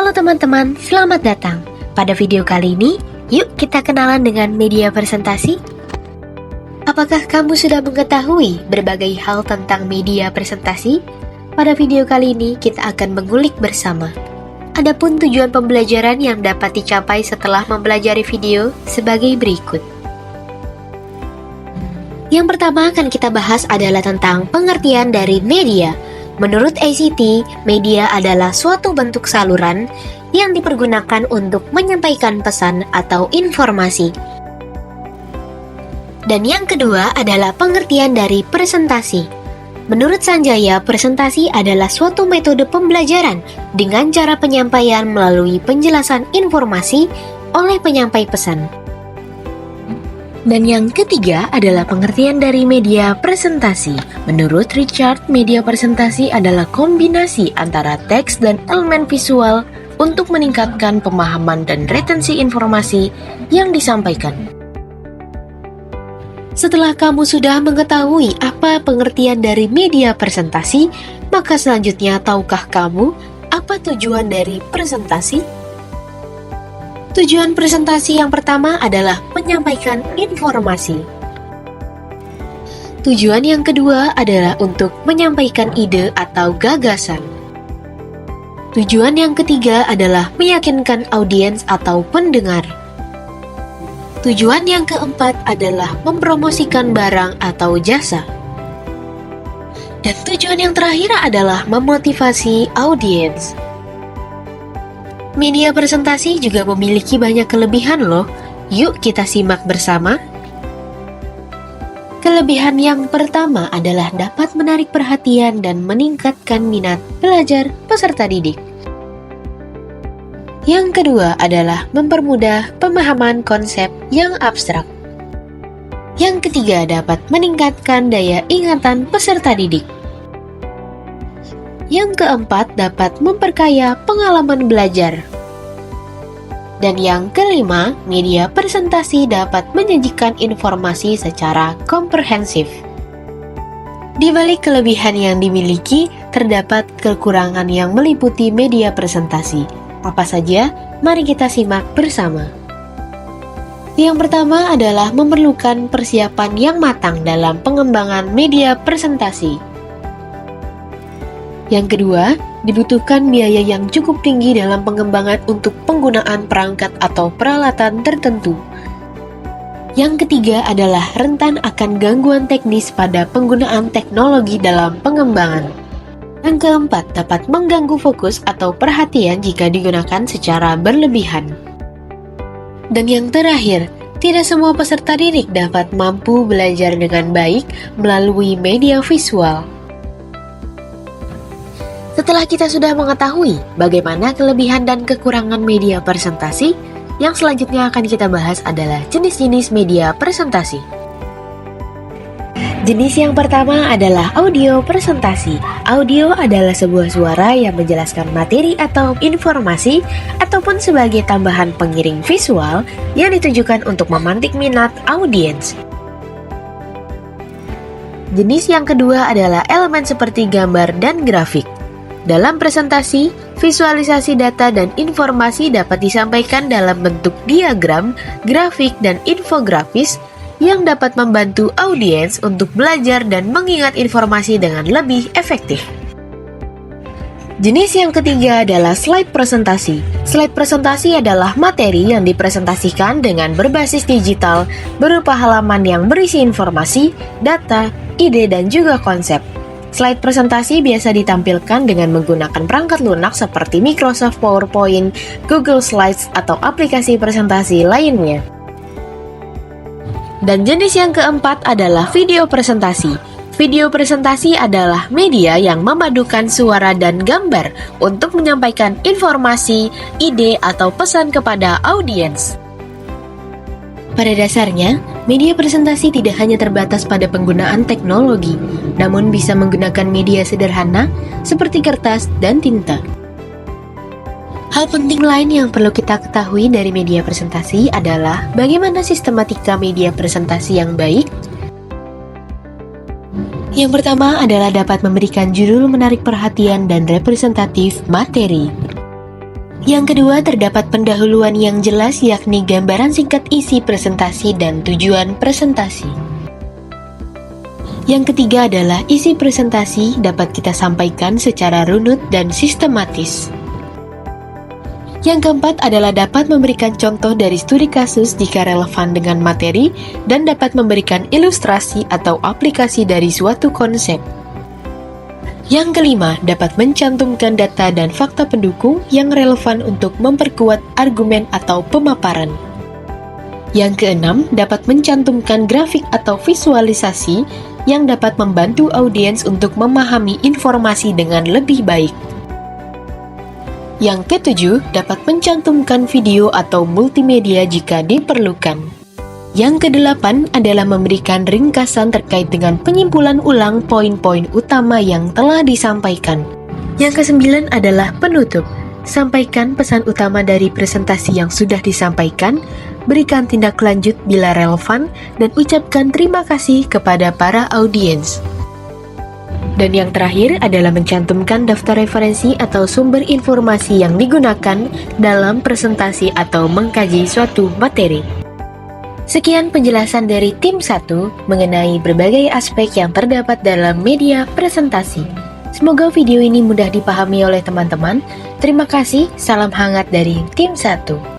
Halo teman-teman, selamat datang. Pada video kali ini, yuk kita kenalan dengan media presentasi. Apakah kamu sudah mengetahui berbagai hal tentang media presentasi? Pada video kali ini, kita akan mengulik bersama. Adapun tujuan pembelajaran yang dapat dicapai setelah mempelajari video sebagai berikut. Yang pertama akan kita bahas adalah tentang pengertian dari media. Menurut ACT, media adalah suatu bentuk saluran yang dipergunakan untuk menyampaikan pesan atau informasi. Dan yang kedua adalah pengertian dari presentasi. Menurut Sanjaya, presentasi adalah suatu metode pembelajaran dengan cara penyampaian melalui penjelasan informasi oleh penyampai pesan. Dan yang ketiga adalah pengertian dari media presentasi. Menurut Richard, media presentasi adalah kombinasi antara teks dan elemen visual untuk meningkatkan pemahaman dan retensi informasi yang disampaikan. Setelah kamu sudah mengetahui apa pengertian dari media presentasi, maka selanjutnya tahukah kamu apa tujuan dari presentasi? Tujuan presentasi yang pertama adalah menyampaikan informasi. Tujuan yang kedua adalah untuk menyampaikan ide atau gagasan. Tujuan yang ketiga adalah meyakinkan audiens atau pendengar. Tujuan yang keempat adalah mempromosikan barang atau jasa. Dan tujuan yang terakhir adalah memotivasi audiens. Media presentasi juga memiliki banyak kelebihan loh. Yuk kita simak bersama. Kelebihan yang pertama adalah dapat menarik perhatian dan meningkatkan minat belajar peserta didik. Yang kedua adalah mempermudah pemahaman konsep yang abstrak. Yang ketiga dapat meningkatkan daya ingatan peserta didik. Yang keempat dapat memperkaya pengalaman belajar. Dan yang kelima, media presentasi dapat menyajikan informasi secara komprehensif. Di balik kelebihan yang dimiliki, terdapat kekurangan yang meliputi media presentasi. Apa saja? Mari kita simak bersama. Yang pertama adalah memerlukan persiapan yang matang dalam pengembangan media presentasi. Yang kedua, dibutuhkan biaya yang cukup tinggi dalam pengembangan untuk penggunaan perangkat atau peralatan tertentu. Yang ketiga adalah rentan akan gangguan teknis pada penggunaan teknologi dalam pengembangan. Yang keempat, dapat mengganggu fokus atau perhatian jika digunakan secara berlebihan. Dan yang terakhir, tidak semua peserta didik dapat mampu belajar dengan baik melalui media visual. Setelah kita sudah mengetahui bagaimana kelebihan dan kekurangan media presentasi, yang selanjutnya akan kita bahas adalah jenis-jenis media presentasi. Jenis yang pertama adalah audio presentasi. Audio adalah sebuah suara yang menjelaskan materi atau informasi ataupun sebagai tambahan pengiring visual yang ditujukan untuk memantik minat audiens. Jenis yang kedua adalah elemen seperti gambar dan grafik. Dalam presentasi, visualisasi data dan informasi dapat disampaikan dalam bentuk diagram, grafik, dan infografis yang dapat membantu audiens untuk belajar dan mengingat informasi dengan lebih efektif. Jenis yang ketiga adalah slide presentasi. Slide presentasi adalah materi yang dipresentasikan dengan berbasis digital berupa halaman yang berisi informasi, data, ide, dan juga konsep. Slide presentasi biasa ditampilkan dengan menggunakan perangkat lunak seperti Microsoft PowerPoint, Google Slides, atau aplikasi presentasi lainnya. Dan jenis yang keempat adalah video presentasi. Video presentasi adalah media yang memadukan suara dan gambar untuk menyampaikan informasi, ide, atau pesan kepada audiens. Pada dasarnya, media presentasi tidak hanya terbatas pada penggunaan teknologi, namun bisa menggunakan media sederhana seperti kertas dan tinta. Hal penting lain yang perlu kita ketahui dari media presentasi adalah bagaimana sistematika media presentasi yang baik. Yang pertama adalah dapat memberikan judul menarik perhatian dan representatif materi. Yang kedua, terdapat pendahuluan yang jelas, yakni gambaran singkat isi presentasi dan tujuan presentasi. Yang ketiga adalah isi presentasi dapat kita sampaikan secara runut dan sistematis. Yang keempat adalah dapat memberikan contoh dari studi kasus jika relevan dengan materi dan dapat memberikan ilustrasi atau aplikasi dari suatu konsep. Yang kelima, dapat mencantumkan data dan fakta pendukung yang relevan untuk memperkuat argumen atau pemaparan. Yang keenam, dapat mencantumkan grafik atau visualisasi yang dapat membantu audiens untuk memahami informasi dengan lebih baik. Yang ketujuh, dapat mencantumkan video atau multimedia jika diperlukan. Yang kedelapan adalah memberikan ringkasan terkait dengan penyimpulan ulang poin-poin utama yang telah disampaikan. Yang kesembilan adalah penutup. Sampaikan pesan utama dari presentasi yang sudah disampaikan, berikan tindak lanjut bila relevan, dan ucapkan terima kasih kepada para audiens. Dan yang terakhir adalah mencantumkan daftar referensi atau sumber informasi yang digunakan dalam presentasi atau mengkaji suatu materi. Sekian penjelasan dari tim 1 mengenai berbagai aspek yang terdapat dalam media presentasi. Semoga video ini mudah dipahami oleh teman-teman. Terima kasih, salam hangat dari tim 1.